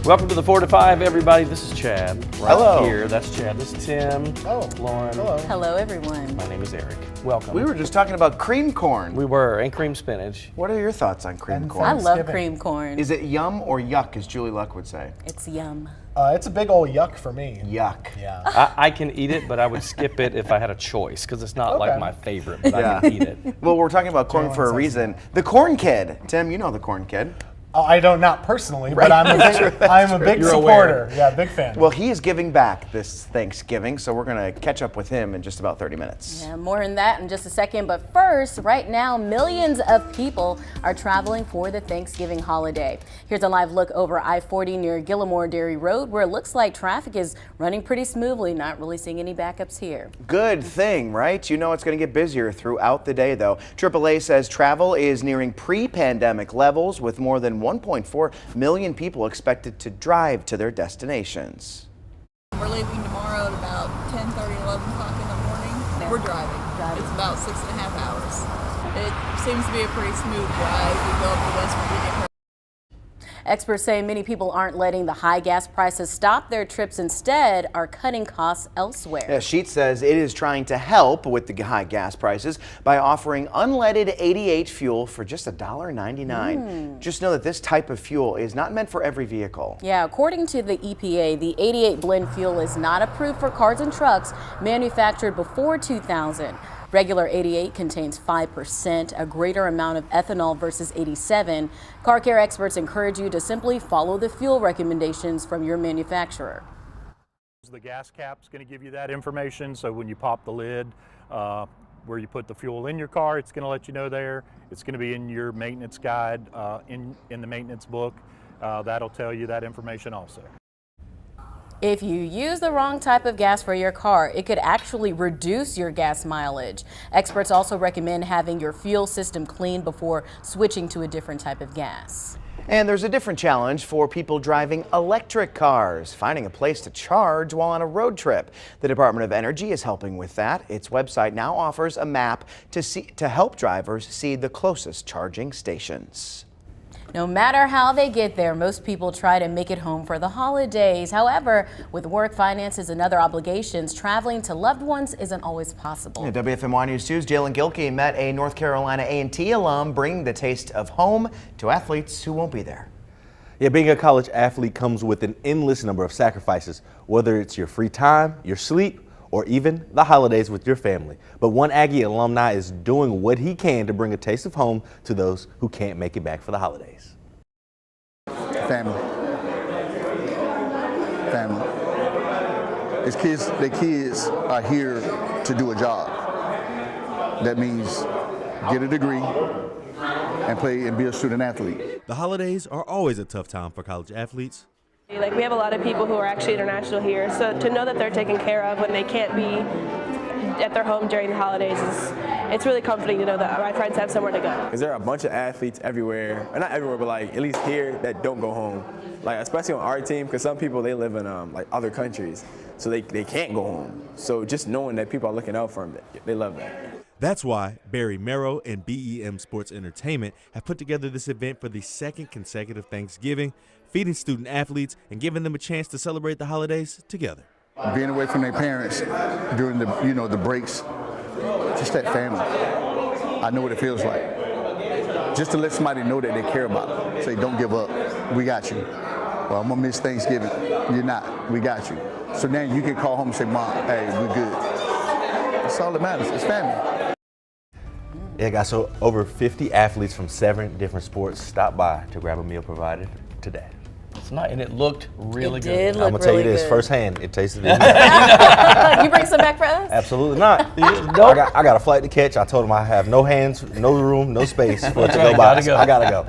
Welcome to the 4 to 5, everybody. This is Chad. Right Hello. Here, that's Chad. This is Tim. Oh. Lauren. Hello. Hello, everyone. My name is Eric. Welcome. We were just talking about cream corn. We were, and cream spinach. What are your thoughts on cream corn? I love cream corn. Is it yum or yuck, as Julie Luck would say? It's yum. It's a big old yuck for me. Yuck. Yeah. I can eat it, but I would skip it if I had a choice, because it's not like Okay. my favorite, but I can eat it. Well, we're talking about corn for a reason. The Corn Kid. Tim, you know the Corn Kid. I don't, not personally, but I'm a big You're supporter. aware. Yeah, big fan. Well, he is giving back this Thanksgiving, so we're going to catch up with him in just about 30 minutes. Yeah, more on that in just a second. But first, right now, millions of people are traveling for the Thanksgiving holiday. Here's a live look over I-40 near Gillimore Dairy Road, where it looks like traffic is running pretty smoothly. Not really seeing any backups here. Good thing, right? You know it's going to get busier throughout the day, though. AAA says travel is nearing pre-pandemic levels, with more than 1.4 million people expected to drive to their destinations. We're leaving tomorrow at about 10:30, 11 o'clock in the morning. We're driving. It's about 6.5 hours. It seems to be a pretty smooth drive. We go up to West Virginia. Experts say many people aren't letting the high gas prices stop their trips, instead are cutting costs elsewhere. Yeah, Sheetz says it is trying to help with the high gas prices by offering unleaded 88 fuel for just $1.99. Just know that this type of fuel is not meant for every vehicle. Yeah, according to the EPA, the 88 blend fuel is not approved for cars and trucks manufactured before 2000. Regular 88 contains 5%, a greater amount of ethanol versus 87. Car care experts encourage you to simply follow the fuel recommendations from your manufacturer. The gas cap's going to give you that information, so when you pop the lid where you put the fuel in your car, it's going to let you know there. It's going to be in your maintenance guide, in the maintenance book. That'll tell you that information also. If you use the wrong type of gas for your car, it could actually reduce your gas mileage. Experts also recommend having your fuel system cleaned before switching to a different type of gas. And there's a different challenge for people driving electric cars, finding a place to charge while on a road trip. The Department of Energy is helping with that. Its website now offers a map to help drivers see the closest charging stations. No matter how they get there, most people try to make it home for the holidays. However, with work, finances, and other obligations, traveling to loved ones isn't always possible. Yeah, WFMY News 2's Jalen Gilkey met a North Carolina A&T alum, bringing the taste of home to athletes who won't be there. Yeah, being a college athlete comes with an endless number of sacrifices, whether it's your free time, your sleep, or even the holidays with your family. But one Aggie alumni is doing what he can to bring a taste of home to those who can't make it back for the holidays. Family. Family. As kids, the kids are here to do a job. That means get a degree and play and be a student athlete. The holidays are always a tough time for college athletes. Like, we have a lot of people who are actually international here, so to know that they're taken care of when they can't be at their home during the holidays it's really comforting to know that my friends have somewhere to go. Because there are a bunch of athletes everywhere, or not everywhere, but like at least here that don't go home. Like especially on our team, because some people they live in like other countries, so they can't go home. So just knowing that people are looking out for them, they love that. That's why Barry Merrow and BEM Sports Entertainment have put together this event for the second consecutive Thanksgiving, feeding student athletes and giving them a chance to celebrate the holidays together. Being away from their parents during the breaks, just that family. I know what it feels like. Just to let somebody know that they care about them. Say, don't give up. We got you. Well, I'm gonna miss Thanksgiving. You're not. We got you. So now you can call home and say, Mom, hey, we're good. That's all that matters. It's family. Yeah, guys, so over 50 athletes from 7 different sports stopped by to grab a meal provided today. It's not, and it looked really good. Did look I'm gonna tell you really this good. firsthand. It tasted good. You bring some back for us? Absolutely not. I got a flight to catch. I told them I have no hands, no room, no space for it to go by. I gotta go.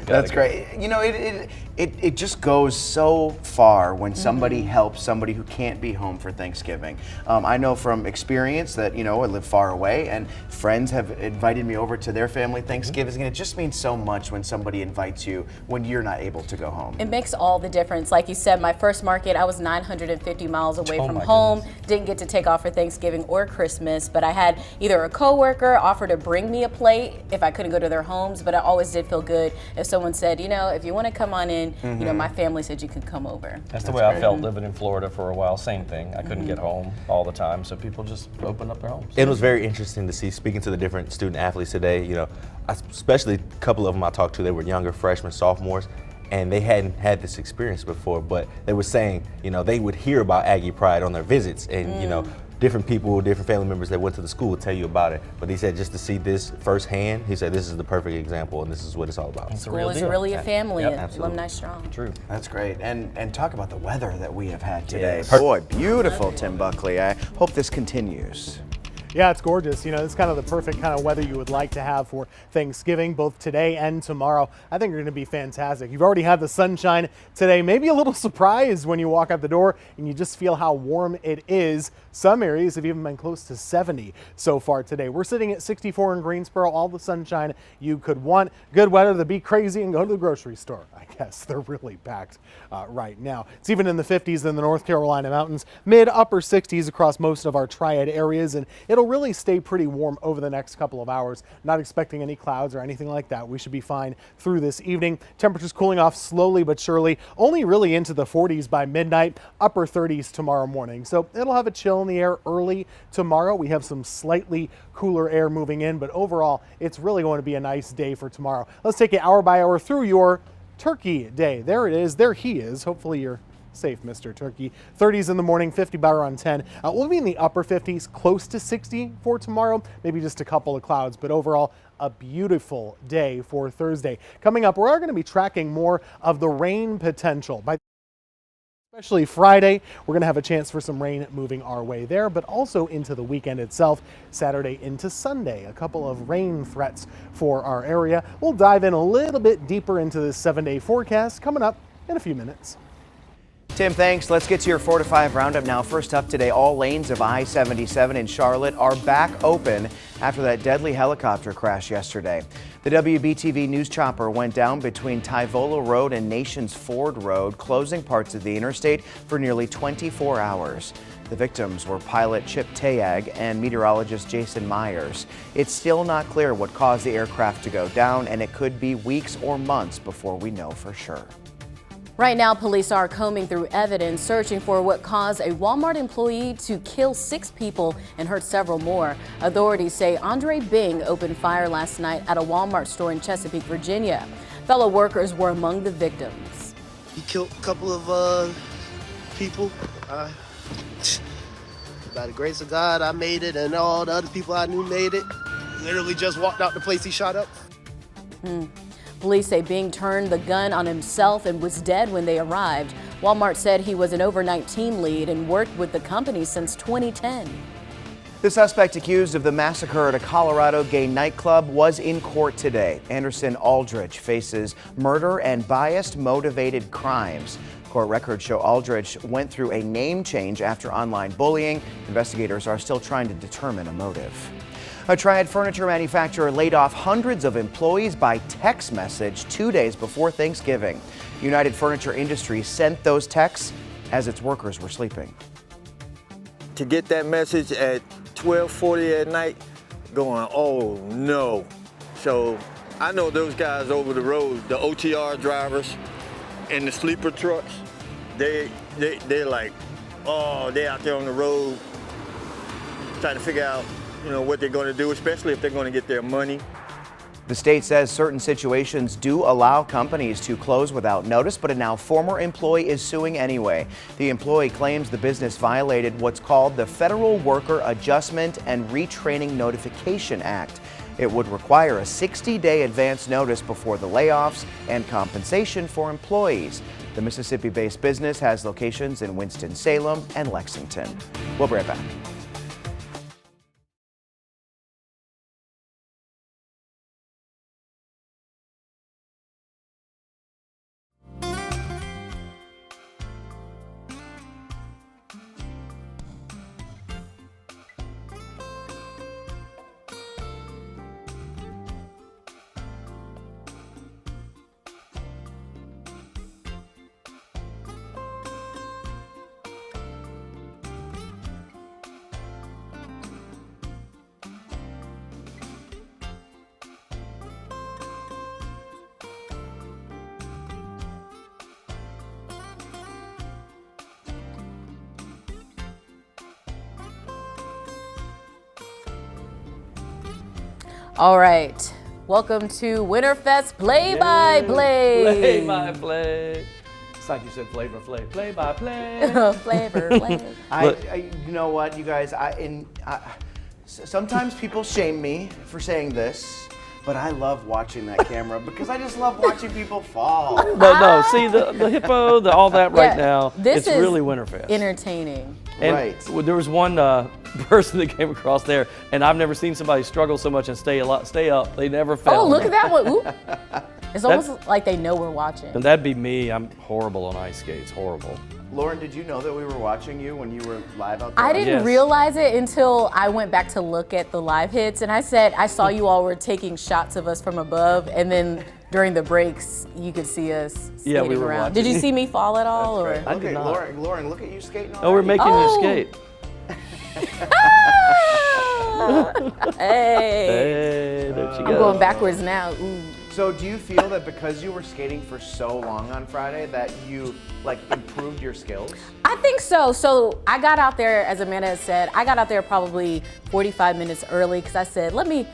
That's great. You know, it just goes so far when somebody helps somebody who can't be home for Thanksgiving. I know from experience that, I live far away, and friends have invited me over to their family Thanksgiving, and it just means so much when somebody invites you when you're not able to go home. It makes all the difference. Like you said, my first market, I was 950 miles away from my home. goodness. Didn't get to take off for Thanksgiving or Christmas, but I had either a coworker offer to bring me a plate if I couldn't go to their homes, but it always did feel good if someone said, if you want to come on in, in. You know, my family said you could come over. That's the way I felt living in Florida for a while. Same thing. I couldn't get home all the time, so people just opened up their homes. It was very interesting to see, speaking to the different student athletes today, you know, especially a couple of them I talked to, they were younger freshmen, sophomores, and they hadn't had this experience before, but they were saying, you know, they would hear about Aggie Pride on their visits, and, you know, different people, different family members that went to the school would tell you about it. But he said just to see this firsthand, he said this is the perfect example, and this is what it's all about. School is really a family. Yep, Alumni strong. True. That's great. And talk about the weather that we have had today. Boy, beautiful, Tim Buckley. I hope this continues. Yeah, it's gorgeous. You know, it's kind of the perfect kind of weather you would like to have for Thanksgiving, both today and tomorrow. I think you're going to be fantastic. You've already had the sunshine today. Maybe a little surprise when you walk out the door and you just feel how warm it is. Some areas have even been close to 70 so far today. We're sitting at 64 in Greensboro, all the sunshine you could want. Good weather to be crazy and go to the grocery store. I guess they're really packed right now. It's even in the 50s in the North Carolina mountains, mid upper 60s across most of our triad areas, and it'll really stay pretty warm over the next couple of hours. Not expecting any clouds or anything like that. We should be fine through this evening. Temperatures cooling off slowly but surely, only really into the 40s by midnight, upper 30s tomorrow morning. So it'll have a chill in the air early tomorrow. We have some slightly cooler air moving in, but overall, it's really going to be a nice day for tomorrow. Let's take it hour by hour through your Turkey Day. There it is. There he is. Hopefully you're safe, Mr. Turkey. 30s in the morning, 50 by around 10. We'll be in the upper 50s, close to 60 for tomorrow. Maybe just a couple of clouds, but overall, a beautiful day for Thursday. Coming up, we are going to be tracking more of the rain potential. Especially Friday, we're going to have a chance for some rain moving our way there, but also into the weekend itself, Saturday into Sunday. A couple of rain threats for our area. We'll dive in a little bit deeper into this 7-day forecast coming up in a few minutes. Tim, thanks. Let's get to your 4 to 5 roundup now. First up today, all lanes of I-77 in Charlotte are back open after that deadly helicopter crash yesterday. The WBTV news chopper went down between Tyvola Road and Nations Ford Road, closing parts of the interstate for nearly 24 hours. The victims were pilot Chip Tayag and meteorologist Jason Myers. It's still not clear what caused the aircraft to go down, and it could be weeks or months before we know for sure. Right now, police are combing through evidence, searching for what caused a Walmart employee to kill 6 people and hurt several more. Authorities say Andre Bing opened fire last night at a Walmart store in Chesapeake, Virginia. Fellow workers were among the victims. He killed a couple of people. By the grace of God, I made it, and all the other people I knew made it. Literally just walked out the place he shot up. Police say Bing turned the gun on himself and was dead when they arrived. Walmart said he was an overnight team lead and worked with the company since 2010. The suspect accused of the massacre at a Colorado gay nightclub was in court today. Anderson Aldrich faces murder and biased motivated crimes. Court records show Aldrich went through a name change after online bullying. Investigators are still trying to determine a motive. A Triad furniture manufacturer laid off hundreds of employees by text message 2 days before Thanksgiving. United Furniture Industries sent those texts as its workers were sleeping. To get that message at 12:40 at night, going, oh no. So I know those guys over the road, the OTR drivers and the sleeper trucks, they're like, oh, they're out there on the road trying to figure out, you know, what they're going to do, especially if they're going to get their money. The state says certain situations do allow companies to close without notice, but a now former employee is suing anyway. The employee claims the business violated what's called the Federal Worker Adjustment and Retraining Notification Act. It would require a 60-day advance notice before the layoffs and compensation for employees. The Mississippi-based business has locations in Winston-Salem and Lexington. We'll be right back. All right. Welcome to Winterfest Play-by-Play. Play-by-play. It's like you said Flavor Flav. Play-by-play. Flavor Flav. You know what, you guys? Sometimes people shame me for saying this, but I love watching that camera because I just love watching people fall. No. See the hippo, all that right now. This it's really Winterfest. Entertaining. And right. There was one person that came across there, and I've never seen somebody struggle so much and stay up. They never fell. Oh, look at that one. Ooh. It's almost like they know we're watching. And that'd be me. I'm horrible on ice skates. Horrible. Lauren, did you know that we were watching you when you were live out there? I didn't realize it until I went back to look at the live hits, and I said I saw you all were taking shots of us from above, and then during the breaks you could see us skating we were around. watching. Did you see me fall at all? That's Or? right. Okay, Lauren, look at you skating already. Oh, we're making you skate. Hey, there she I'm goes. going backwards now. Ooh. So do you feel that because you were skating for so long on Friday that you improved your skills? I think so. So I got out there, as Amanda had said, I got out there probably 45 minutes early because I said, let me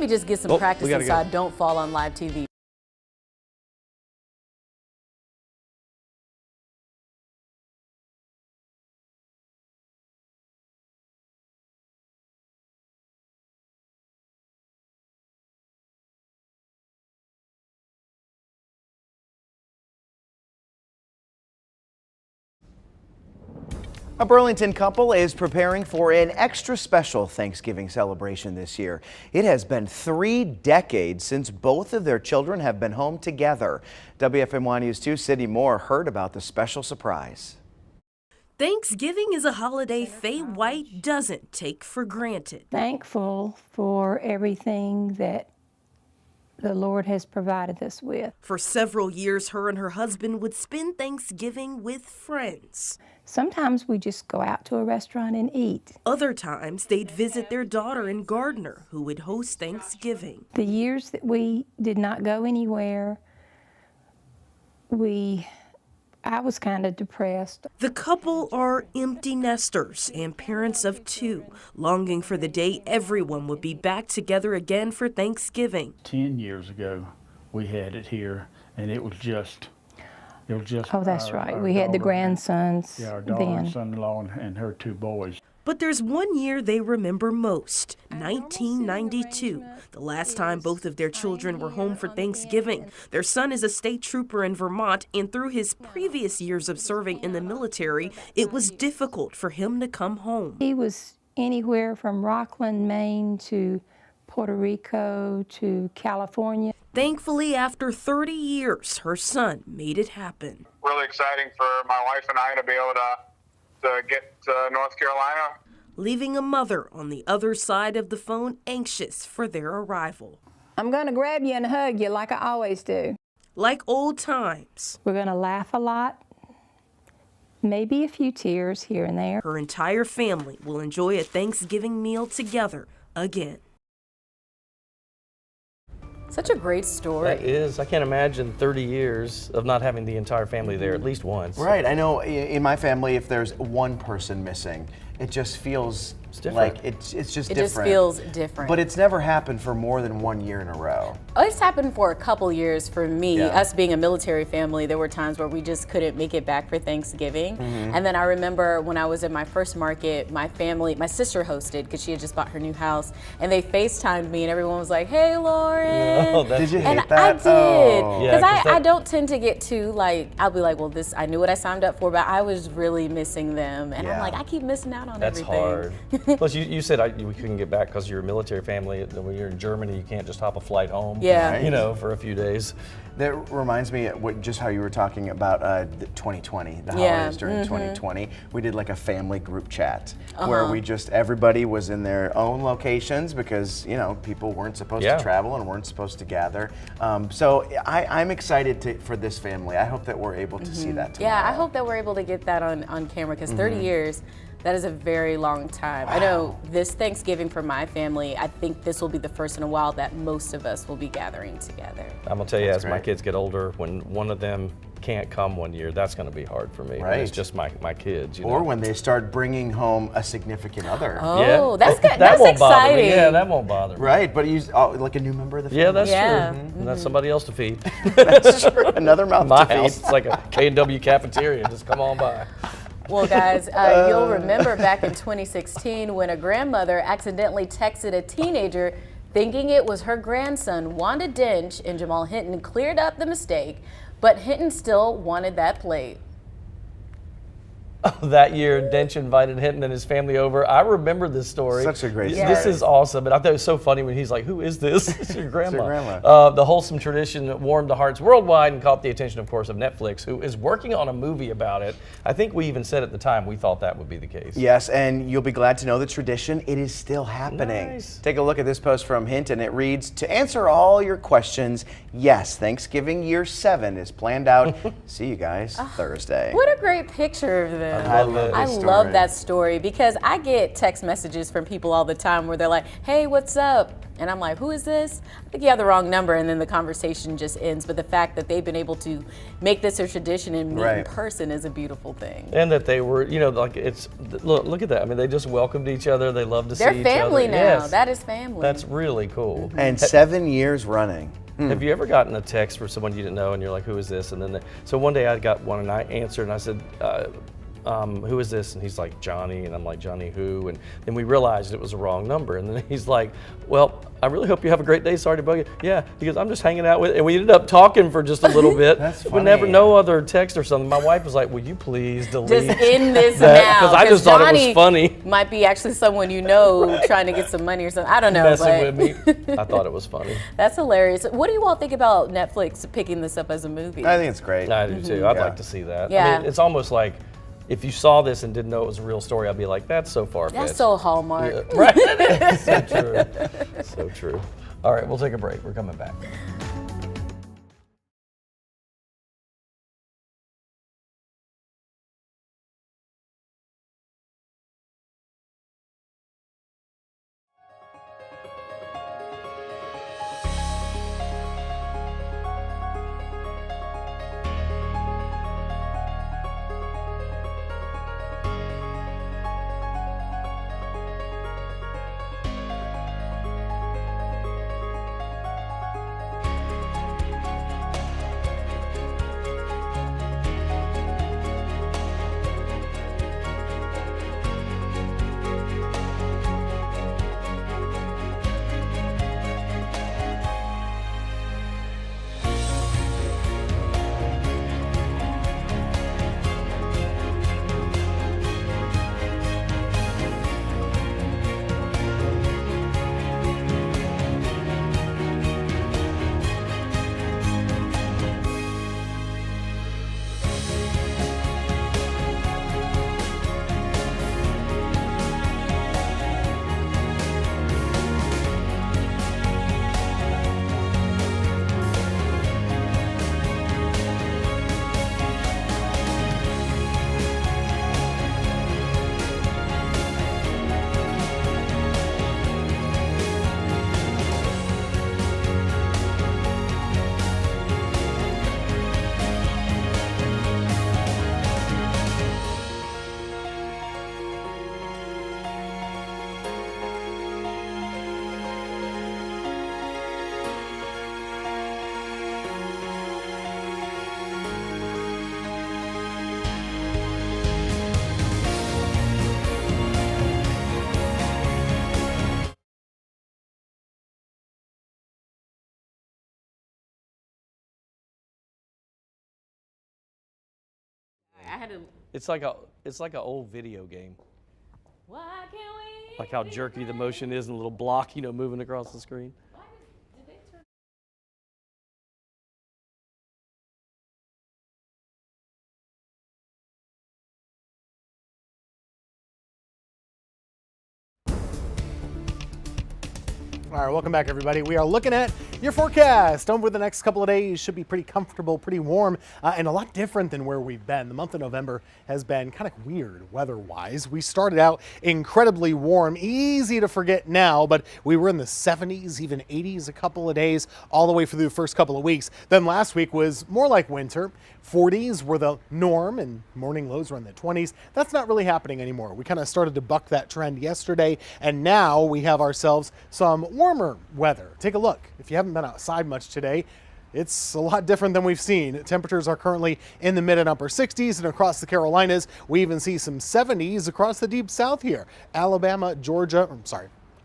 just get some practice in so I don't fall on live TV. A Burlington couple is preparing for an extra special Thanksgiving celebration this year. It has been 3 decades since both of their children have been home together. WFMY News 2 Sydney Moore heard about the special surprise. Thanksgiving is a holiday Faye White doesn't take for granted. Thankful for everything that the Lord has provided us with. For several years, her and her husband would spend Thanksgiving with friends. Sometimes we just go out to a restaurant and eat. Other times, they'd visit their daughter in Gardner, who would host Thanksgiving. The years that we did not go anywhere, I was kind of depressed. The couple are empty nesters and parents of 2, longing for the day everyone would be back together again for Thanksgiving. 10 years ago, we had it here, and it was just. Oh, that's right. We had the grandsons. Yeah, our daughter and son-in-law and her 2 boys. But there's one year they remember most, 1992, the last time both of their children were home for Thanksgiving. Their son is a state trooper in Vermont, and through his previous years of serving in the military, it was difficult for him to come home. He was anywhere from Rockland, Maine to Puerto Rico to California. Thankfully, after 30 years, her son made it happen. Really exciting for my wife and I to be able to get to North Carolina. Leaving a mother on the other side of the phone anxious for their arrival. I'm going to grab you and hug you like I always do. Like old times. We're going to laugh a lot, maybe a few tears here and there. Her entire family will enjoy a Thanksgiving meal together again. Such a great story. That is. I can't imagine 30 years of not having the entire family there at least once. Right. I know in my family, if there's one person missing, it just feels like it's just different. It just feels different. But it's never happened for more than 1 year in a row. It's happened for a couple years for me. Us being a military family, there were times where we just couldn't make it back for Thanksgiving. And then I remember when I was in my first market, my sister hosted because she had just bought her new house, and they FaceTimed me, and everyone was like, "Hey, Lauren." Oh, did you hate that? I did. Because Oh. I don't tend to get too, I'll be like, well, I knew what I signed up for, but I was really missing them. And I'm like, I keep missing out on everything. That's hard. Plus, you said we couldn't get back because you're a military family. When you're in Germany, you can't just hop a flight home. Yeah. For a few days. That reminds me just how you were talking about 2020, the holidays during 2020. We did like a family group chat where everybody was in their own locations because, people weren't supposed to travel and weren't supposed to gather. So I'm excited for this family. I hope that we're able to see that tomorrow. Yeah, I hope that we're able to get that on camera because 30 years, that is a very long time. Wow. I know this Thanksgiving for my family, I think this will be the first in a while that most of us will be gathering together. I'm gonna tell you, as my kids get older, when one of them can't come one year, that's going to be hard for me. Right. It's just my kids. You Or know? when they start bringing home a significant other. Oh, that's good. That That's won't bother me. exciting. Yeah, that won't bother me. Right, but like a new member of the family. Yeah, that's Yeah. true. And that's somebody else to feed. That's true. Another mouth My to feed. house, it's like a K&W cafeteria. Just come on by. Well, guys, you'll remember back in 2016 when a grandmother accidentally texted a teenager thinking it was her grandson, Wanda Dench, and Jamal Hinton cleared up the mistake, but Hinton still wanted that plate. That year, Dench invited Hinton and his family over. I remember this story. Such a great This story. is awesome. And I thought it was so funny when he's like, who is this? It's your grandma. your grandma. The wholesome tradition warmed the hearts worldwide and caught the attention, of course, of Netflix, who is working on a movie about it. I think we even said at the time we thought that would be the case. Yes, and you'll be glad to know the tradition, it is still happening. Nice. Take a look at this post from Hinton. It reads, to answer all your questions, yes, Thanksgiving year 7 is planned out. See you guys Thursday. What a great picture of them. I love this I story. love that story because I get text messages from people all the time where they're like, hey, what's up? And I'm like, who is this? I think you have the wrong number, and then the conversation just ends. But the fact that they've been able to make this a tradition and meet in Right. person is a beautiful thing. And that they were, you know, like it's, look at that. I mean, they just welcomed each other. They love to see They're each family other. now. Yes. That is family. That's really cool. And 7 years running. Have you ever gotten a text from someone you didn't know and you're like, who is this? And then, so one day I got one and I answered and I said, who is this? And he's like, Johnny. And I'm like, Johnny who? And then we realized it was a wrong number. And then he's like, well, I really hope you have a great day. Sorry to bug you. Yeah, because I'm just hanging out with, and we ended up talking for just a little bit. That's We never, funny. no other text or something. My wife was like, will you please delete Just end this that? now. Because I just thought it was Johnny funny. Might be actually someone you know trying to get some money or something. I don't know. Messing But with me. I thought it was funny. that's hilarious. What do you all think about Netflix picking this up as a movie? I think it's great. I do too. I'd like to see that. I Yeah. mean, it's almost like if you saw this and didn't know it was a real story, I'd be like, that's so far-fetched. That's so Hallmark. Yeah, right. So true. So true. All right, we'll take a break. We're coming back. I had to. It's like an old video game. Why can't we? Like how jerky the motion is in a little block, you know, moving across the screen. All right, welcome back, everybody. We are looking at your forecast. Over the next couple of days, should be pretty comfortable, pretty warm, and a lot different than where we've been. The month of November has been kind of weird weather-wise. We started out incredibly warm, easy to forget now, but we were in the 70s, even 80s a couple of days, all the way through the first couple of weeks. Then last week was more like winter. 40s were the norm, and morning lows were in the 20s. That's not really happening anymore. We kind of started to buck that trend yesterday, and now we have ourselves some warmer weather. Take a look. If you haven't been outside much today, it's a lot different than we've seen. Temperatures are currently in the mid and upper 60s, and across the Carolinas, we even see some 70s across the deep south here. Alabama, Georgia,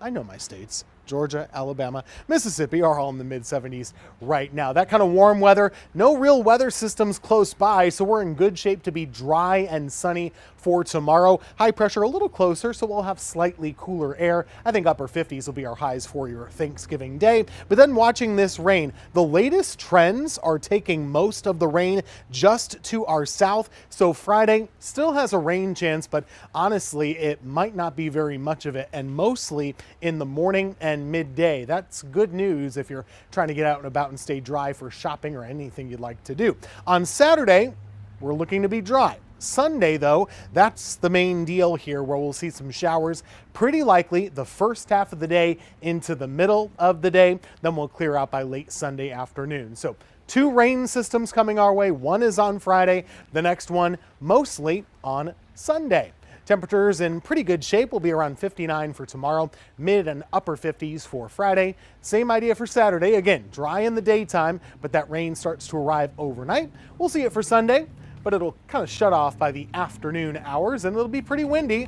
I know my states. Georgia, Alabama, Mississippi are all in the mid 70s right now. That kind of warm weather, no real weather systems close by, so we're in good shape to be dry and sunny for tomorrow. High pressure a little closer, so we'll have slightly cooler air. I think upper 50s will be our highs for your Thanksgiving Day. But then watching this rain, the latest trends are taking most of the rain just to our south. So Friday still has a rain chance, but honestly, it might not be very much of it, and mostly in the morning and midday. That's good news if you're trying to get out and about and stay dry for shopping or anything you'd like to do. On Saturday, we're looking to be dry. Sunday, though, that's the main deal here, where we'll see some showers pretty likely the first half of the day into the middle of the day. Then we'll clear out by late Sunday afternoon. So 2 rain systems coming our way. One is on Friday, the next one mostly on Sunday. Temperatures in pretty good shape. Will be around 59 for tomorrow, mid and upper 50s for Friday. Same idea for Saturday. Again, dry in the daytime, but that rain starts to arrive overnight. We'll see it for Sunday, but it'll kind of shut off by the afternoon hours, and it'll be pretty windy.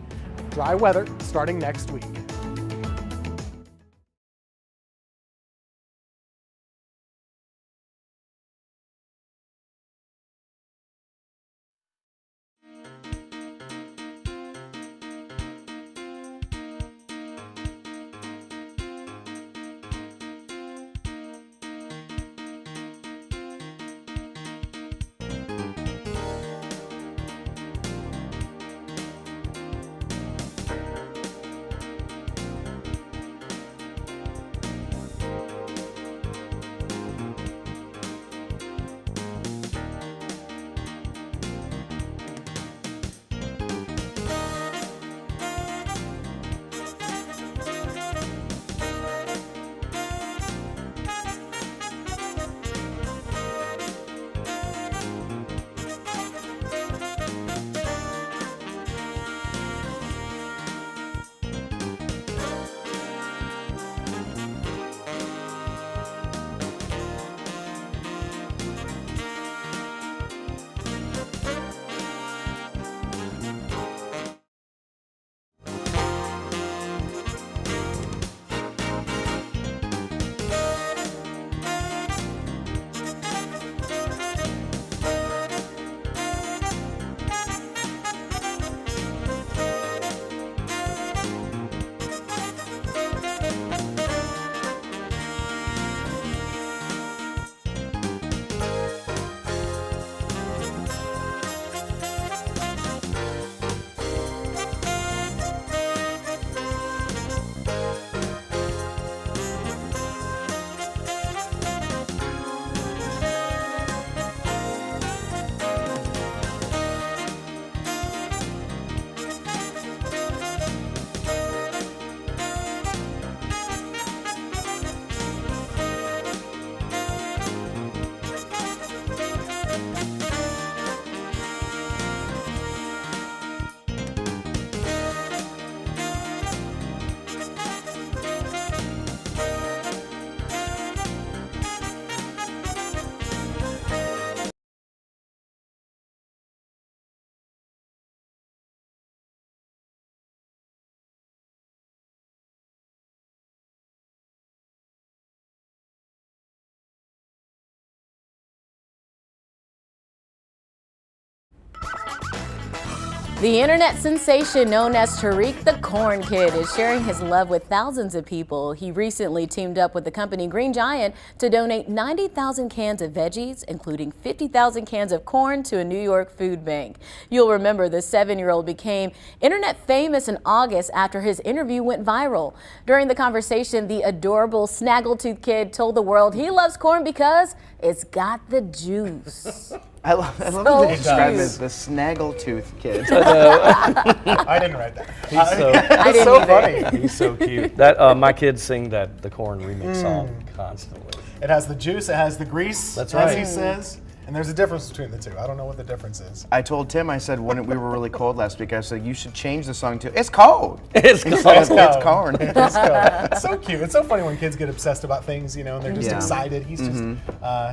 Dry weather starting next week. The internet sensation known as Tariq the Corn Kid is sharing his love with thousands of people. He recently teamed up with the company Green Giant to donate 90,000 cans of veggies, including 50,000 cans of corn, to a New York food bank. You'll remember the 7-year-old became internet famous in August after his interview went viral. During the conversation, the adorable snaggletooth kid told the world he loves corn because it's got the juice. I love that they describe him as the snaggletooth kid. I didn't write that. He's so funny. He's so cute. That my kids sing the corn remix song constantly. It has the juice, it has the grease, That's right. as he says. And there's a difference between the two. I don't know what the difference is. I told Tim, I said when we were really cold last week, I said you should change the song to "It's Cold." It's It's corn. It's cold. It's so cute. It's so funny when kids get obsessed about things, you know, and they're just Yeah. excited. He's just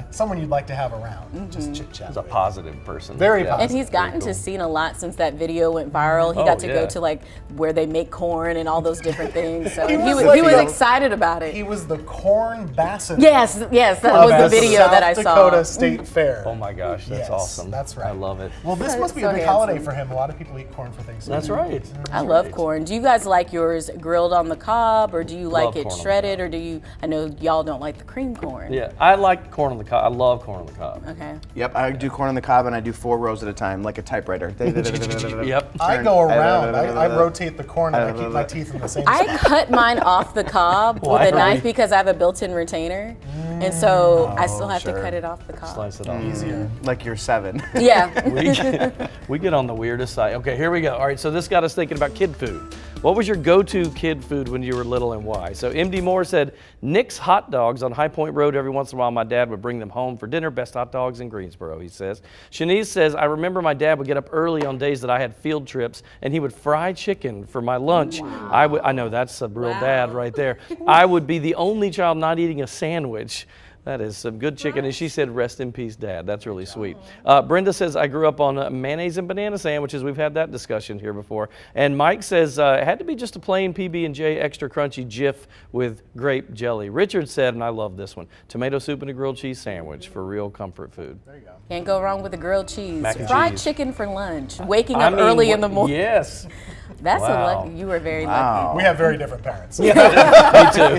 someone you'd like to have around. Just chit chat. He's a positive person. Very positive. And he's gotten to see a lot since that video went viral. He got to go to like where they make corn and all those different things. So he was excited about it. He was the corn ambassador. Yes, that was the video that I saw. South Dakota State Fair. Oh my gosh, that's awesome. That's right. I love it. Well, this must be a big holiday for him. A lot of people eat corn for Thanksgiving. That's right. I love corn. Do you guys like yours grilled on the cob, or do you like it shredded, or do you? I know y'all don't like the cream corn. Yeah, I like corn on the cob. I love corn on the cob. Okay. Yep, I do corn on the cob and I do 4 rows at a time, like a typewriter. Yep. I go around. I rotate the corn and I keep my teeth in the same spot. I cut mine off the cob with a knife because I have a built-in retainer, and so I still have to cut it off the cob. Slice it off. Easier. Like you're 7. Yeah. We get on the weirdest side. Okay, here we go. All right, so this got us thinking about kid food. What was your go-to kid food when you were little and why? So MD Moore said, Nick's hot dogs on High Point Road. Every once in a while, my dad would bring them home for dinner. Best hot dogs in Greensboro, he says. Shanice says, I remember my dad would get up early on days that I had field trips, and he would fry chicken for my lunch. Wow. I know, that's a real dad right there. I would be the only child not eating a sandwich. That is some good chicken. And she said, rest in peace, Dad. That's really sweet. Brenda says, I grew up on mayonnaise and banana sandwiches. We've had that discussion here before. And Mike says, it had to be just a plain PB&J extra crunchy Jif with grape jelly. Richard said, and I love this one, tomato soup and a grilled cheese sandwich for real comfort food. There you go. Can't go wrong with a grilled cheese. Mac and Fried cheese. chicken for lunch. Waking up early in the morning. Yes. That's Wow. a lucky. You were very lucky. We have very different parents. Me too.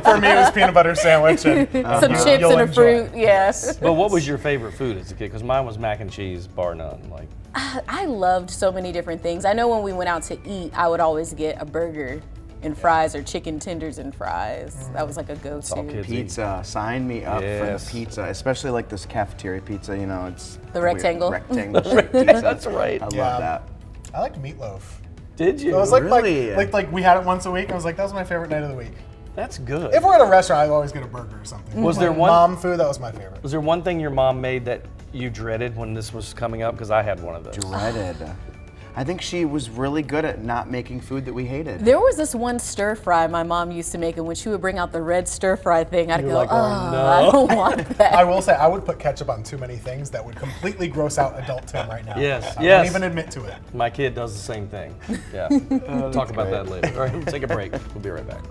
For me, it was peanut butter sandwich and Some chips you'll and a enjoy. fruit. Yes. But what was your favorite food as a kid? Because mine was mac and cheese, bar none. Like, I loved so many different things. I know when we went out to eat, I would always get a burger and fries or chicken tenders and fries. That was like a go-to. Pizza, sign me up for Yes. the pizza, especially like this cafeteria pizza. You know, it's The rectangle? rectangle shaped pizza. That's right. I love Yeah. that. I liked meatloaf. Did you? It was like, Really? like we had it once a week. I was like, that was my favorite night of the week. That's good. If we're at a restaurant, I always get a burger or something. Was there Like one- mom food? That was my favorite. Was there one thing your mom made that you dreaded when this was coming up? Because I had one of those. Dreaded. I think she was really good at not making food that we hated. There was this one stir fry my mom used to make, and when she would bring out the red stir fry thing, I'd You're go, like, oh, no. I don't want that. I will say, I would put ketchup on too many things that would completely gross out adult Tim right now. Yes, I yes. won't even admit to it. My kid does the same thing. Yeah. Talk about that later. All right, we'll take a break. We'll be right back.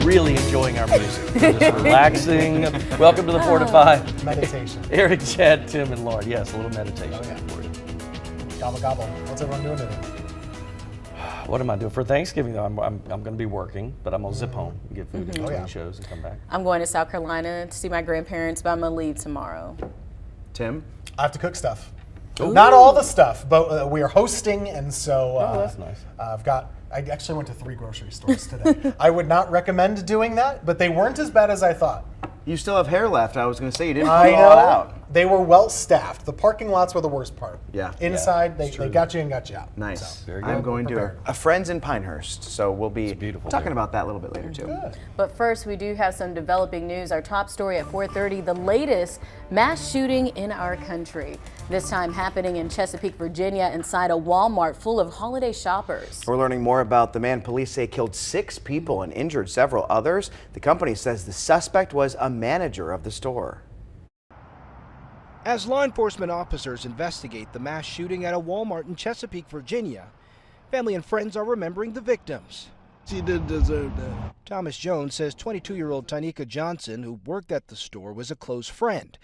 really enjoying our music. We're just relaxing. Welcome to the 4 to 5. Meditation. Eric, Chad, Tim, and Lauren. Yes, a little meditation for you. Gobble, gobble. What's everyone doing today? What am I doing for Thanksgiving? Though I'm going to be working, but I'm gonna zip home and get food between shows and come back. I'm going to South Carolina to see my grandparents, but I'm gonna leave tomorrow. Tim? I have to cook stuff. Not all the stuff, but we are hosting, and so that's nice. I actually went to 3 grocery stores today. I would not recommend doing that, but they weren't as bad as I thought. You still have hair left. I was going to say you didn't I pull it all know. out. They were well staffed. The parking lots were the worst part. Yeah. Inside, they got you and got you out. Nice. So, I'm going to a friend's in Pinehurst, so we'll be talking about that a little bit later too. Good. But first, we do have some developing news. Our top story at 4:30, the latest mass shooting in our country. This time happening in Chesapeake, Virginia, inside a Walmart full of holiday shoppers. We're learning more about the man police say killed 6 people and injured several others. The company says the suspect was a manager of the store. As law enforcement officers investigate the mass shooting at a Walmart in Chesapeake, Virginia, family and friends are remembering the victims. She didn't deserve that. Thomas Jones says 22-year-old Tanika Johnson, who worked at the store, was a close friend.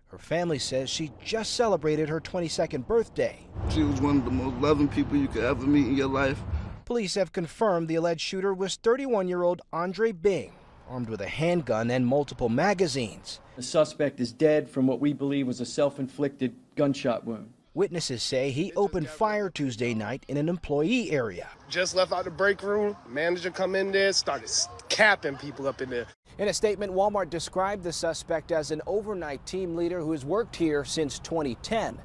Her family says she just celebrated her 22nd birthday. She was one of the most loving people you could ever meet in your life. Police have confirmed the alleged shooter was 31-year-old Andre Bing, armed with a handgun and multiple magazines. The suspect is dead from what we believe was a self-inflicted gunshot wound. Witnesses say he opened fire Tuesday night in an employee area. Just left out the break room. Manager come in there, started capping people up in there. In a statement, Walmart described the suspect as an overnight team leader who has worked here since 2010.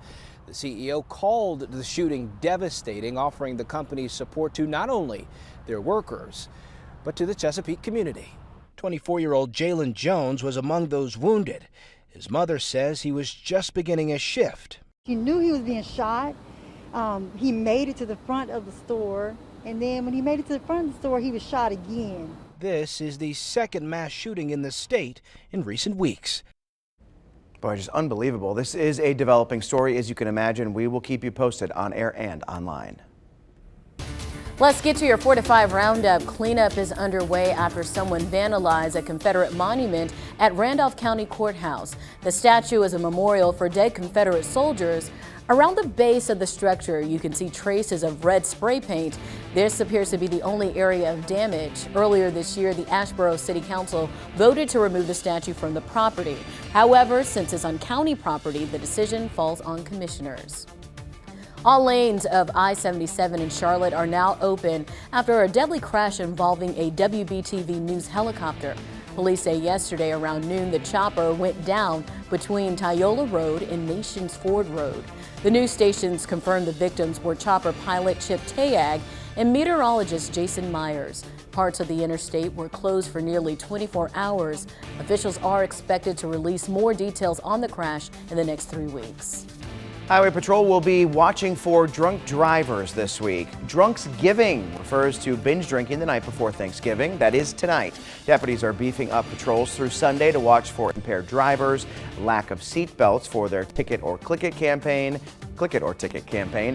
The CEO called the shooting devastating, offering the company's support to not only their workers, but to the Chesapeake community. 24-year-old Jalen Jones was among those wounded. His mother says he was just beginning his shift. He knew he was being shot. He made it to the front of the store, and then when he made it to the front of the store, he was shot again. This is the second mass shooting in the state in recent weeks. Boy, just unbelievable. This is a developing story, as you can imagine. We will keep you posted on air and online. Let's get to your 4 to 5 roundup. Cleanup is underway after someone vandalized a Confederate monument at Randolph County Courthouse. The statue is a memorial for dead Confederate soldiers. Around the base of the structure, you can see traces of red spray paint. This appears to be the only area of damage. Earlier this year, the Asheboro City Council voted to remove the statue from the property. However, since it's on county property, the decision falls on commissioners. All lanes of I-77 in Charlotte are now open after a deadly crash involving a WBTV News helicopter. Police say yesterday around noon the chopper went down between Tyola Road and Nations Ford Road. The news stations confirmed the victims were chopper pilot Chip Tayag and meteorologist Jason Myers. Parts of the interstate were closed for nearly 24 hours. Officials are expected to release more details on the crash in the next 3 weeks. Highway Patrol will be watching for drunk drivers this week. Drunksgiving refers to binge drinking the night before Thanksgiving. That is tonight. Deputies are beefing up patrols through Sunday to watch for impaired drivers, lack of seat belts for their Ticket or Click It campaign,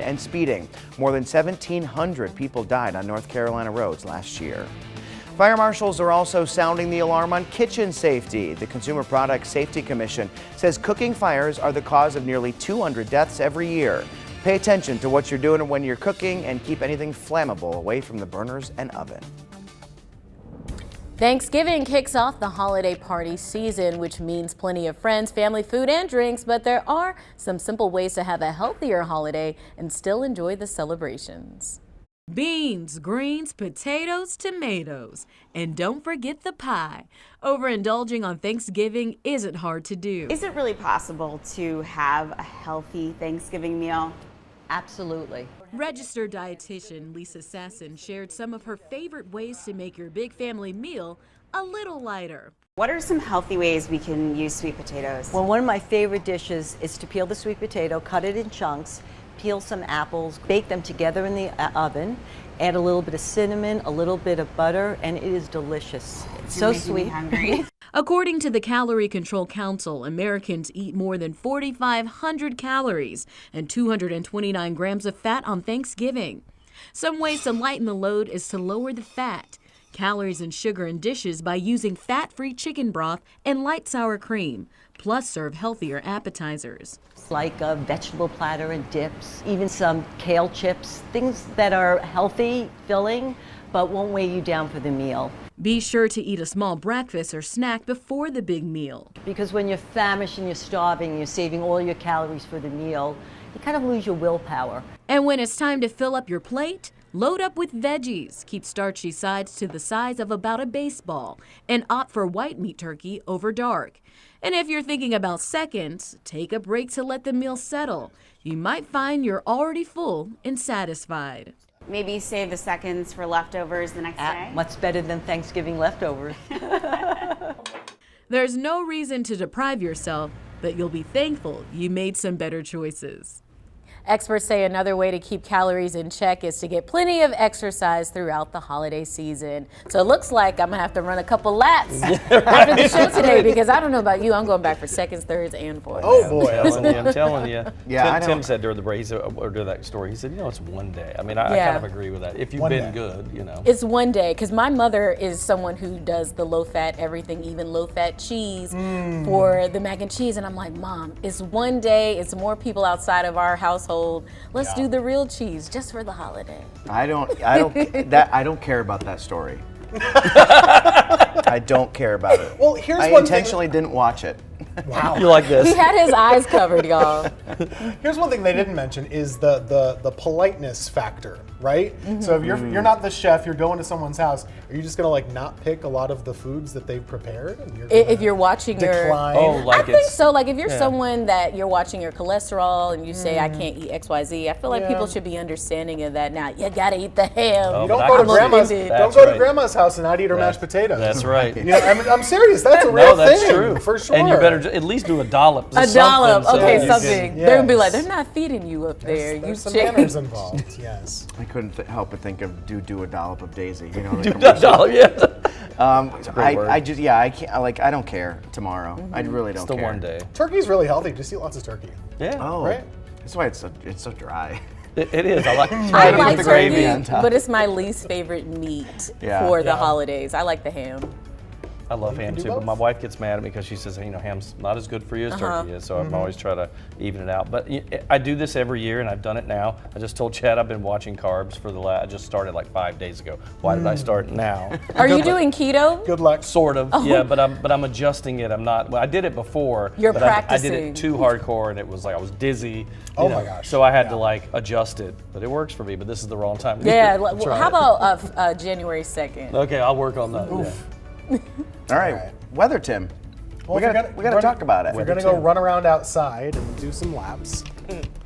and speeding. More than 1,700 people died on North Carolina roads last year. Fire marshals are also sounding the alarm on kitchen safety. The Consumer Product Safety Commission says cooking fires are the cause of nearly 200 deaths every year. Pay attention to what you're doing when you're cooking and keep anything flammable away from the burners and oven. Thanksgiving kicks off the holiday party season, which means plenty of friends, family, food, and drinks, but there are some simple ways to have a healthier holiday and still enjoy the celebrations. Beans, greens, potatoes, tomatoes, and don't forget the pie. Overindulging on Thanksgiving isn't hard to do. Is it really possible to have a healthy Thanksgiving meal? Absolutely. Registered dietitian Lisa Sasson shared some of her favorite ways to make your big family meal a little lighter. What are some healthy ways we can use sweet potatoes? Well, one of my favorite dishes is to peel the sweet potato, cut it in chunks, peel some apples, bake them together in the oven, add a little bit of cinnamon, a little bit of butter, and it is delicious. It's so sweet. Hungry. According to the Calorie Control Council, Americans eat more than 4,500 calories and 229 grams of fat on Thanksgiving. Some ways to lighten the load is to lower the fat. calories and sugar in dishes by using fat-free chicken broth and light sour cream, plus serve healthier appetizers. Like a vegetable platter and dips, even some kale chips, things that are healthy, filling, but won't weigh you down for the meal. Be sure to eat a small breakfast or snack before the big meal. Because when you're famished and you're starving, you're saving all your calories for the meal, you kind of lose your willpower. And when it's time to fill up your plate, load up with veggies. Keep starchy sides to the size of about a baseball and opt for white meat turkey over dark. And if you're thinking about seconds, take a break to let the meal settle. You might find you're already full and satisfied. Maybe save the seconds for leftovers the next day. What's better than Thanksgiving leftovers? There's no reason to deprive yourself, but you'll be thankful you made some better choices. Experts say another way to keep calories in check is to get plenty of exercise throughout the holiday season. So it looks like I'm gonna have to run a couple laps after the show today, because I don't know about you, I'm going back for seconds, thirds, and fourths. Oh boy, I'm telling you. Yeah, Tim said during the break, or during that story, he said, it's one day. I mean, I kind of agree with that. If you've been good, It's one day, because my mother is someone who does the low-fat everything, even low-fat cheese for the mac and cheese, and I'm like, Mom, it's one day, it's more people outside of our household. Let's do the real cheese just for the holiday. I don't care about that story. I don't care about it. Well, here's I one intentionally didn't watch it. Wow. You like this? He had his eyes covered, y'all. Here's one thing they didn't mention is the politeness factor, right? So if you're not the chef, you're going to someone's house, are you just gonna like not pick a lot of the foods that they've prepared? And If you're watching decline? I think so. Like if you're someone that you're watching your cholesterol and you say I can't eat XYZ, I feel like people should be understanding of that. Now you gotta eat the ham. You don't go to grandma's house and not eat her mashed potatoes. That's right. I'm serious. That's a real that's thing. True. For sure. And you better at least do a dollop. A dollop. Okay, something. Yes. They're gonna be like, they're not feeding you up there. There's some manners involved. Yes. I couldn't help but think of do a dollop of Daisy. Do a dollop, I can't. I don't care tomorrow. I really don't care. It's the one day. Turkey's really healthy. Just eat lots of turkey. Yeah. Oh, right. That's why it's so dry. It is. I like turkey, gravy on top. but it's my least favorite meat for the holidays. I like the ham. I love ham too, but my wife gets mad at me because she says, ham's not as good for you as turkey is, so I'm always trying to even it out. But I do this every year, and I've done it now. I just told Chad I've been watching carbs for I just started like 5 days ago. Why did I start now? Are you doing keto? Good luck. Sort of, yeah, but I'm adjusting it. I'm not. Well, I did it before. You're but practicing. I did it too hardcore, and it was like I was dizzy. Oh my gosh. So I had to adjust it, but it works for me. But this is the wrong time. Yeah. How about January 2nd? Okay, I'll work on that. All right. Weather, Tim. Well, we got to talk about it. If you're going to go run around outside and do some laps,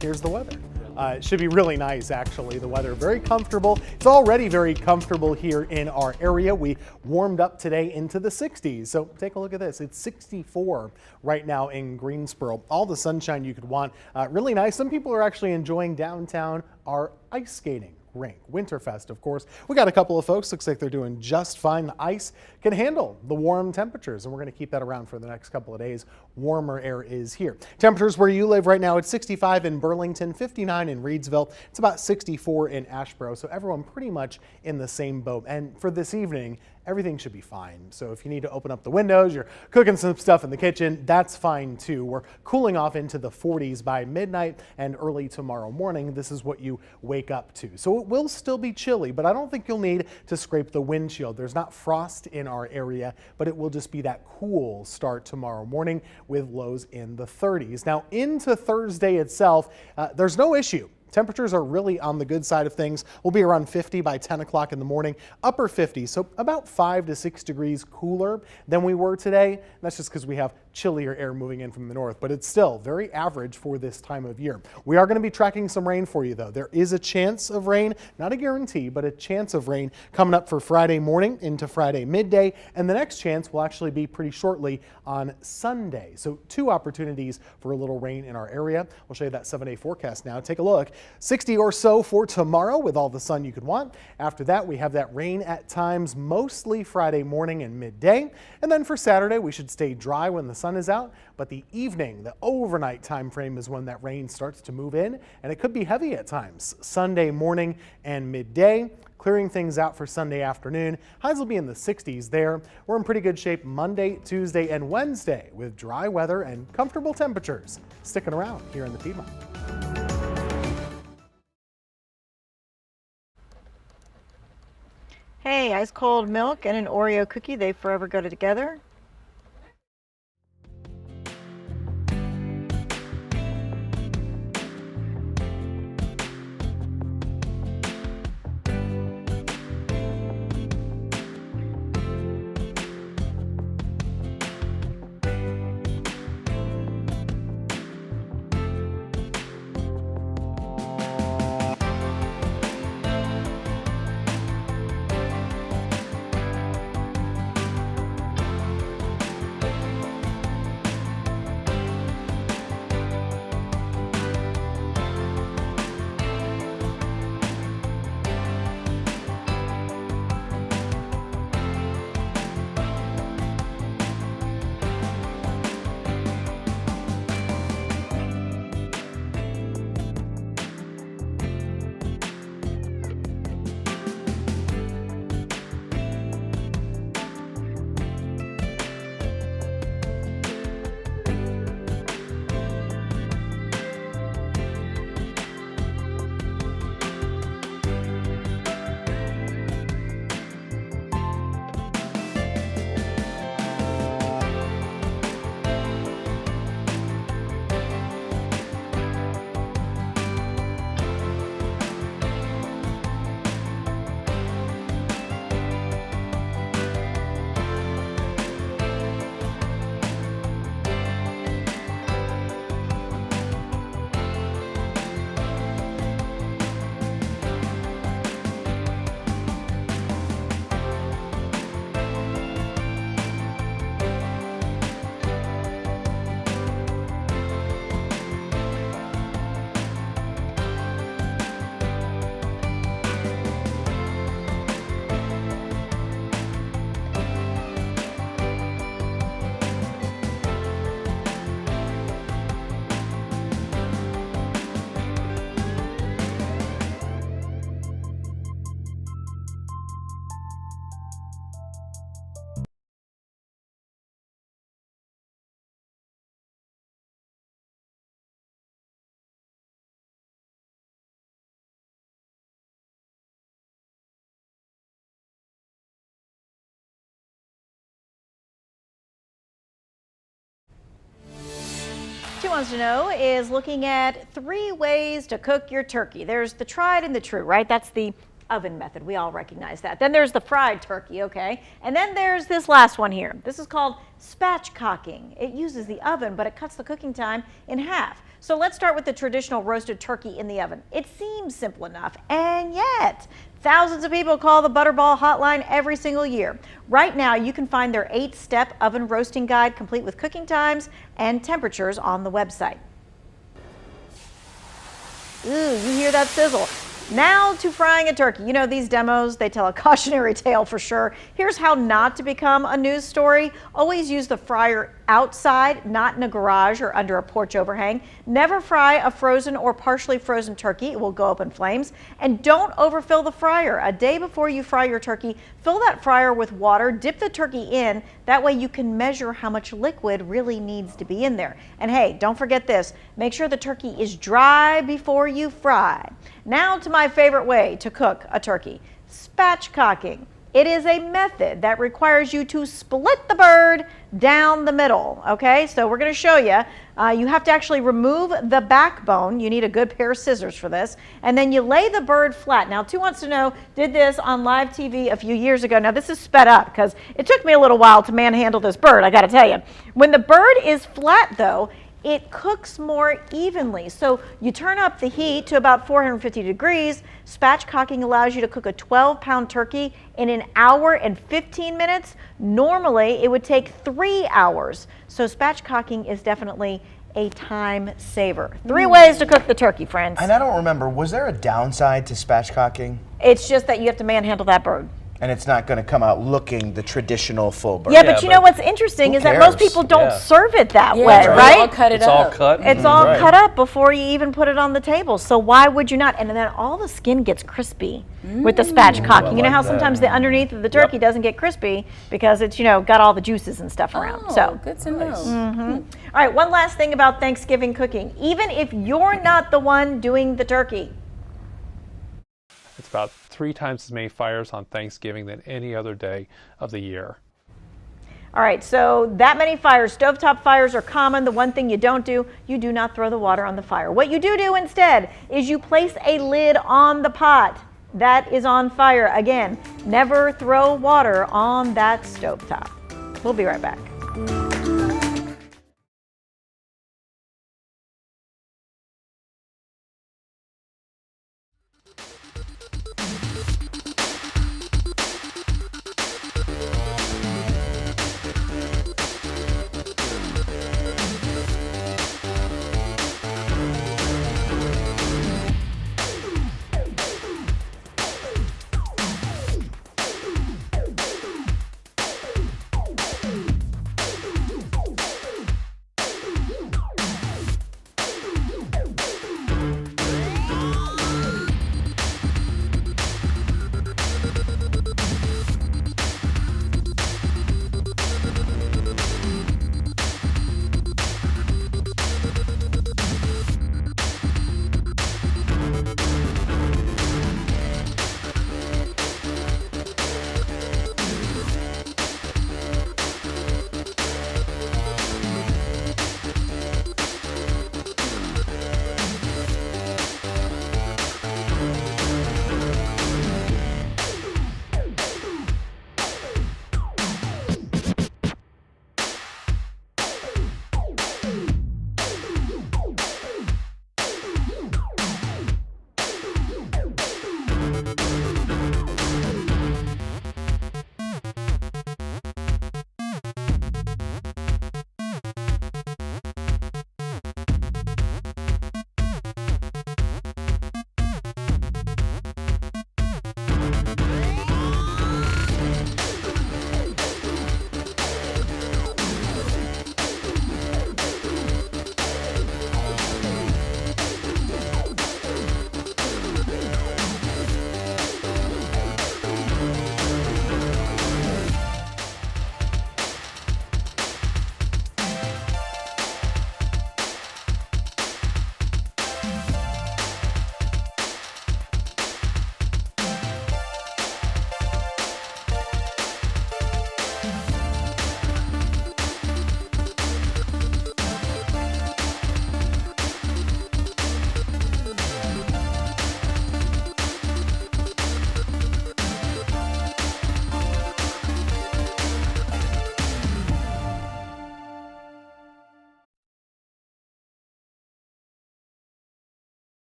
here's the weather. It should be really nice, actually. The weather very comfortable. It's already very comfortable here in our area. We warmed up today into the 60s. So take a look at this. It's 64 right now in Greensboro. All the sunshine you could want. Really nice. Some people are actually enjoying downtown our ice skating rink. Winterfest, of course. We got a couple of folks. Looks like they're doing just fine. The ice can handle the warm temperatures, and we're going to keep that around for the next couple of days. Warmer air is here. Temperatures where you live right now, it's 65 in Burlington, 59 in Reedsville. It's about 64 in Asheboro, so everyone pretty much in the same boat. And for this evening, everything should be fine. So if you need to open up the windows, you're cooking some stuff in the kitchen, that's fine too. We're cooling off into the 40s by midnight and early tomorrow morning. This is what you wake up to. So it will still be chilly, but I don't think you'll need to scrape the windshield. There's not frost in our area, but it will just be that cool start tomorrow morning with lows in the 30s. Now into Thursday itself, there's no issue. Temperatures are really on the good side of things. We'll be around 50 by 10 o'clock in the morning, upper 50s, so about 5 to 6 degrees cooler than we were today. That's just because we have chillier air moving in from the north, but it's still very average for this time of year. We are going to be tracking some rain for you, though. There is a chance of rain, not a guarantee, but a chance of rain coming up for Friday morning into Friday midday, and the next chance will actually be pretty shortly on Sunday. So 2 opportunities for a little rain in our area. We'll show you that 7-day forecast now. Take a look. 60 or so for tomorrow with all the sun you could want. After that, we have that rain at times, mostly Friday morning and midday. And then for Saturday, we should stay dry when the sun is out, but the evening, the overnight time frame is when that rain starts to move in, and it could be heavy at times. Sunday morning and midday. clearing things out for Sunday afternoon. Highs will be in the 60s there. We're in pretty good shape Monday, Tuesday, and Wednesday with dry weather and comfortable temperatures sticking around here in the Piedmont. Hey, ice cold milk and an Oreo cookie, they forever go together. She Wants to Know is looking at 3 ways to cook your turkey. There's the tried and the true, right? That's the oven method. We all recognize that. Then there's the fried turkey, okay? And then there's this last one here. This is called spatchcocking. It uses the oven, but it cuts the cooking time in half. So let's start with the traditional roasted turkey in the oven. It seems simple enough, and yet thousands of people call the Butterball hotline every single year. Right now, you can find their 8-step oven roasting guide complete with cooking times and temperatures on the website. Ooh, you hear that sizzle. Now to frying a turkey. You know, these demos, they tell a cautionary tale for sure. Here's how not to become a news story. Always use the fryer outside, not in a garage or under a porch overhang. Never fry a frozen or partially frozen turkey. It will go up in flames. And don't overfill the fryer. A day before you fry your turkey, fill that fryer with water, dip the turkey in. That way you can measure how much liquid really needs to be in there. And hey, don't forget this. Make sure the turkey is dry before you fry. Now to my favorite way to cook a turkey, spatchcocking. It is a method that requires you to split the bird down the middle, okay? So we're gonna show you. You have to actually remove the backbone. You need a good pair of scissors for this. And then you lay the bird flat. Now, Two Wants to Know did this on live TV a few years ago. Now, this is sped up because it took me a little while to manhandle this bird, I gotta tell you. When the bird is flat, though, it cooks more evenly. So you turn up the heat to about 450 degrees. Spatchcocking allows you to cook a 12-pound turkey in 1 hour and 15 minutes. Normally, it would take 3 hours. So spatchcocking is definitely a time saver. 3 ways to cook the turkey, friends. And I don't remember, was there a downside to spatchcocking? It's just that you have to manhandle that bird. and it's not going to come out looking the traditional full burger. Yeah, but you know what's interesting is that most people don't serve it that way, right? right? All cut it It's up. all cut. It's all cut up before you even put it on the table. So why would you not? And then all the skin gets crispy with the spatchcocking. You know how sometimes the underneath of the turkey doesn't get crispy because it's, you know, got all the juices and stuff around. So good to know. All right, one last thing about Thanksgiving cooking. Even if you're not the one doing the turkey. It's about 3 times as many fires on Thanksgiving than any other day of the year. All right, so that many fires, stovetop fires are common. The one thing you don't do, you do not throw the water on the fire. What you do instead is you place a lid on the pot that is on fire. Again, never throw water on that stovetop. We'll be right back.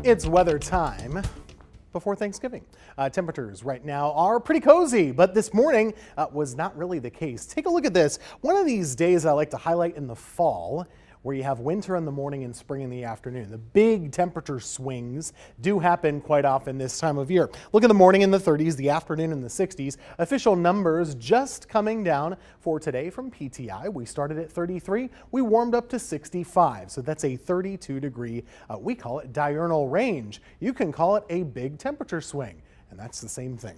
It's weather time before Thanksgiving. Temperatures right now are pretty cozy, but this morning was not really the case. Take a look at this. One of these days I like to highlight in the fall, where you have winter in the morning and spring in the afternoon. The big temperature swings do happen quite often this time of year. Look at the morning in the 30s, the afternoon in the 60s. Official numbers just coming down for today from PTI. We started at 33, we warmed up to 65, so that's a 32 degree, we call it diurnal range. You can call it a big temperature swing. And that's the same thing.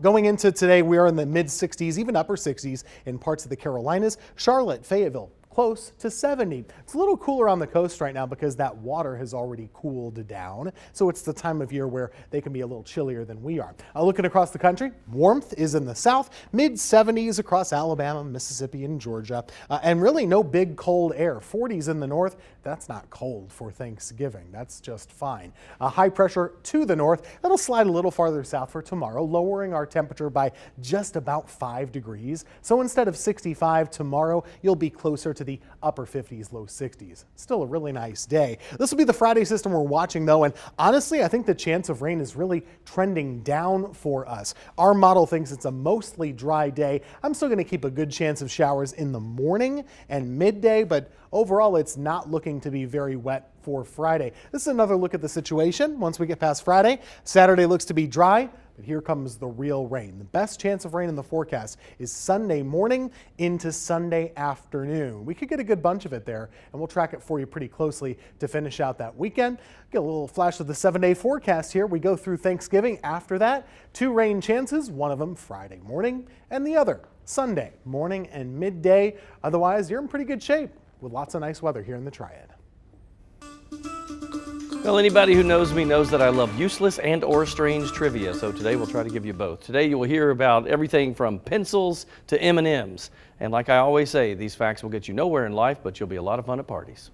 Going into today, we are in the mid 60s, even upper 60s in parts of the Carolinas. Charlotte, Fayetteville, close to 70. It's a little cooler on the coast right now because that water has already cooled down. So it's the time of year where they can be a little chillier than we are. Looking across the country, warmth is in the south, mid 70s across Alabama, Mississippi, and Georgia. And really no big cold air. 40s in the north. That's not cold for Thanksgiving. That's just fine. High pressure to the north. That'll slide a little farther south for tomorrow, lowering our temperature by just about 5 degrees. So instead of 65 tomorrow, you'll be closer to the upper 50s, low 60s. Still a really nice day. This will be the Friday system we're watching though, and honestly, I think the chance of rain is really trending down for us. Our model thinks it's a mostly dry day. I'm still going to keep a good chance of showers in the morning and midday, but overall, it's not looking to be very wet for Friday. This is another look at the situation once we get past Friday. Saturday looks to be dry, but here comes the real rain. The best chance of rain in the forecast is Sunday morning into Sunday afternoon. We could get a good bunch of it there, and we'll track it for you pretty closely to finish out that weekend. Get a little flash of the 7-day forecast here. We go through Thanksgiving. After that, 2 rain chances, one of them Friday morning and the other Sunday morning and midday. Otherwise, you're in pretty good shape with lots of nice weather here in the Triad. Well, anybody who knows me knows that I love useless and or strange trivia, so today we'll try to give you both. Today you will hear about everything from pencils to M&Ms. And like I always say, these facts will get you nowhere in life, but you'll be a lot of fun at parties.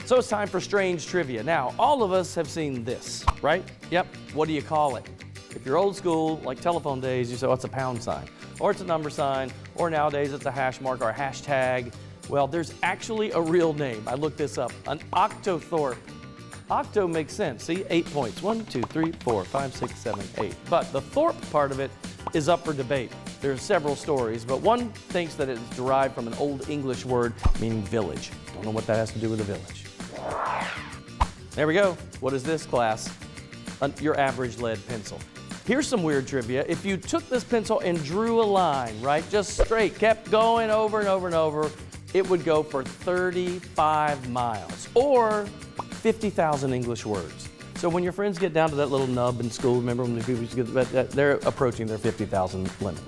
So it's time for strange trivia. Now, all of us have seen this, right? Yep. What do you call it? If you're old school, like telephone days, you say, oh, it's a pound sign, or it's a number sign, or nowadays it's a hash mark or a hashtag. Well, there's actually a real name. I looked this up, an octothorpe. Octo makes sense, see, 8 points. 1, 2, 3, 4, 5, 6, 7, 8. But the thorpe part of it is up for debate. There's several stories, but one thinks that it's derived from an old English word meaning village. Don't know what that has to do with a village. There we go. What is this, class? Your average lead pencil. Here's some weird trivia. If you took this pencil and drew a line, right, just straight, kept going over and over and over, it would go for 35 miles or 50,000 English words. So when your friends get down to that little nub in school, remember when the people used to get that, they're approaching their 50,000 limit.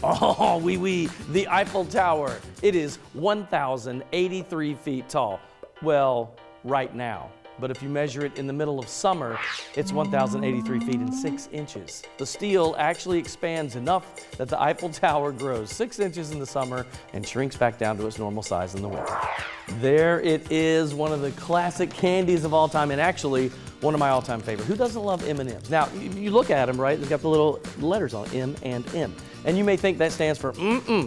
Oh, oui, the Eiffel Tower. It is 1,083 feet tall. Well, right now. But if you measure it in the middle of summer, it's 1,083 feet and 6 inches. The steel actually expands enough that the Eiffel Tower grows 6 inches in the summer and shrinks back down to its normal size in the winter. There it is, one of the classic candies of all time, and actually one of my all-time favorites. Who doesn't love M&Ms? Now, you look at them, right? They've got the little letters on it, M and M. And you may think that stands for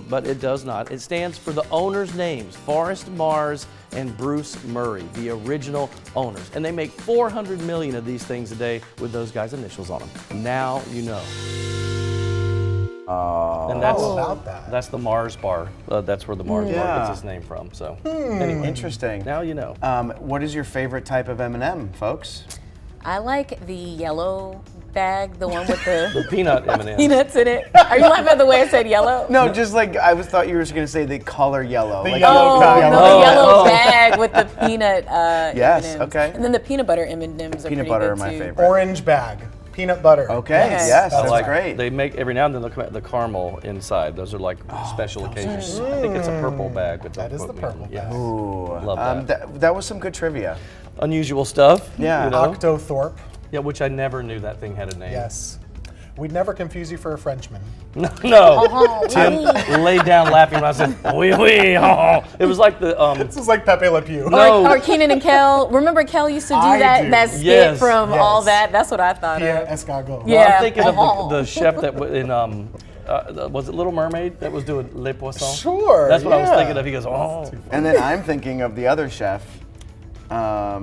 but it does not. It stands for the owners' names, Forrest Mars and Bruce Murray, the original owners. And they make 400 million of these things a day with those guys' initials on them. Now you know. And that's the Mars bar. That's where the Mars bar gets its name from. So anyway, interesting. Now you know. What is your favorite type of M&M, folks? I like the yellow bag, the one with the peanut M&Ms. Peanuts in it. Are you laughing at the way I said yellow? No, just like thought you were going to say the color yellow. The like yellow no, the yellow bag with the peanut Yes, M&Ms. okay. And then the peanut butter M&Ms are Peanut pretty butter good are my too. favorite. Orange bag, peanut butter. Okay, yes, that's great. They make, every now and then they'll come out the caramel inside. Those are like special occasions. I think it's a purple bag. But that is the purple bag. Ooh, love that. That was some good trivia. Unusual stuff. Yeah. You know? Octothorpe. Yeah, which I never knew that thing had a name. Yes. We'd never confuse you for a Frenchman. No. Tim laid down laughing when I said, oui, oui, oh. It was like the... This was like Pepe Le Pew. No. Or Kenan and Kel. Remember Kel used to do that skit from all that? That's what I thought Pierre of. Escargot. Well, I'm thinking of the chef that in... was it Little Mermaid that was doing Les Poissons? Sure. That's what I was thinking of. He goes, oh. And then I'm thinking of the other chef. The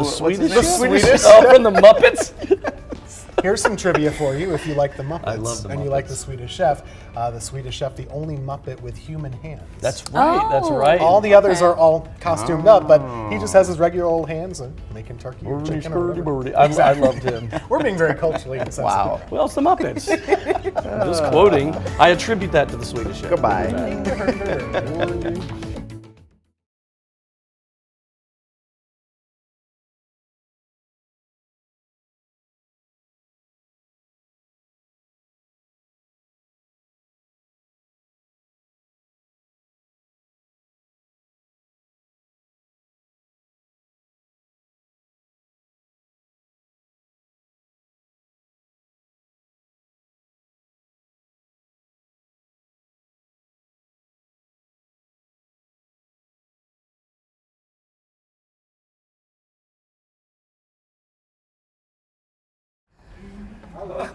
Swedish? Oh, from the Muppets? Here's some trivia for you if you like the Muppets. I love the and Muppets. you like the Swedish Chef. The Swedish Chef, the only Muppet with human hands. That's right, that's right. All the others are all costumed up, but he just has his regular old hands and making turkey or chicken or whatever. I loved him. We're being very culturally insensitive. Wow. Well, it's the Muppets. I'm just quoting. I attribute that to the Swedish Chef. Goodbye.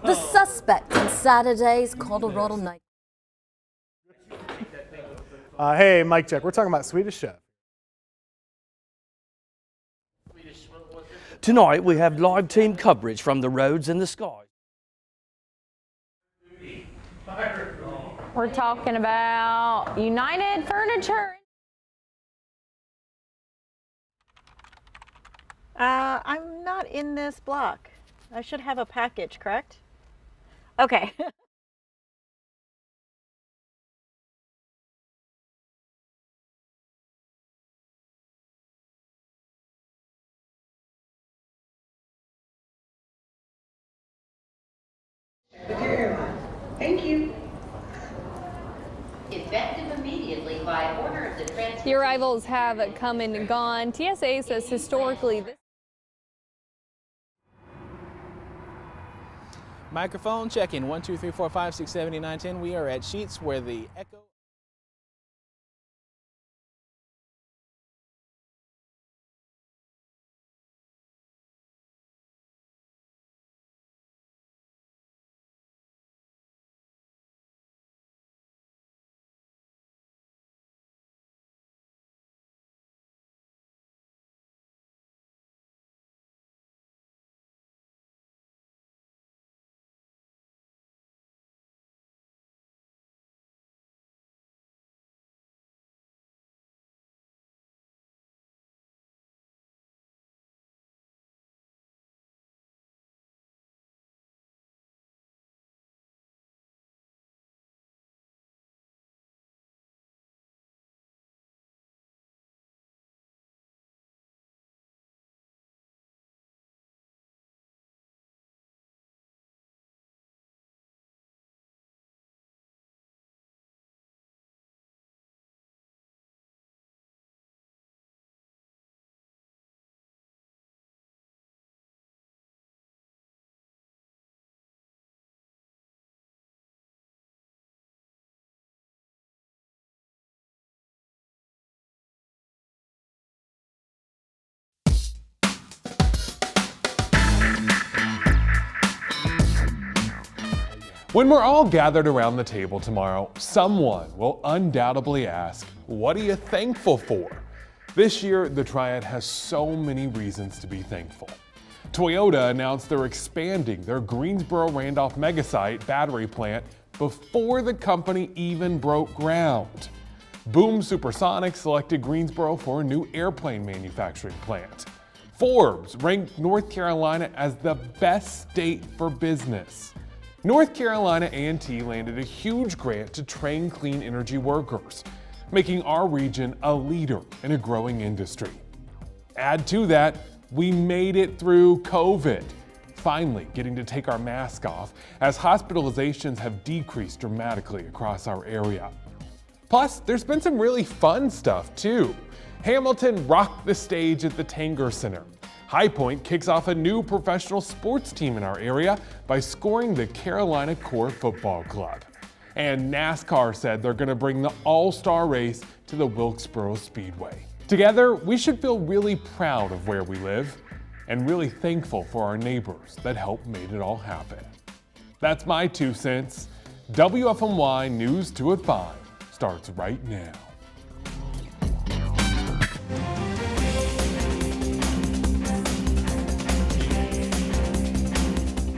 The suspect in Saturday's Colorado night. Hey, mic check. We're talking about Swedish Chef. Tonight we have live team coverage from the roads and the skies. We're talking about United Furniture. I'm not in this block. I should have a package, correct? Okay. Thank you. Effective immediately by order of the transport. The arrivals have come and gone. TSA says historically this. Microphone check-in 1, 2, 3, 4, 5, 6, 7, 8, 9, 10. We are at Sheets where the echo. When we're all gathered around the table tomorrow, someone will undoubtedly ask, what are you thankful for? This year, the Triad has so many reasons to be thankful. Toyota announced they're expanding their Greensboro-Randolph megasite battery plant before the company even broke ground. Boom Supersonic selected Greensboro for a new airplane manufacturing plant. Forbes ranked North Carolina as the best state for business. North Carolina A&T landed a huge grant to train clean energy workers, making our region a leader in a growing industry. Add to that, we made it through COVID, finally getting to take our mask off as hospitalizations have decreased dramatically across our area. Plus, there's been some really fun stuff too. Hamilton rocked the stage at the Tanger Center. High Point kicks off a new professional sports team in our area by scoring the Carolina Corps Football Club. And NASCAR said they're going to bring the All-Star race to the Wilkesboro Speedway. Together, we should feel really proud of where we live and really thankful for our neighbors that helped make it all happen. That's my 2 cents. WFMY News 2 at 5 starts right now.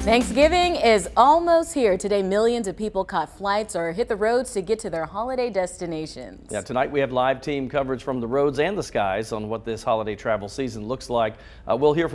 Thanksgiving is almost here. Today, millions of people caught flights or hit the roads to get to their holiday destinations. Yeah, tonight we have live team coverage from the roads and the skies on what this holiday travel season looks like. We'll hear from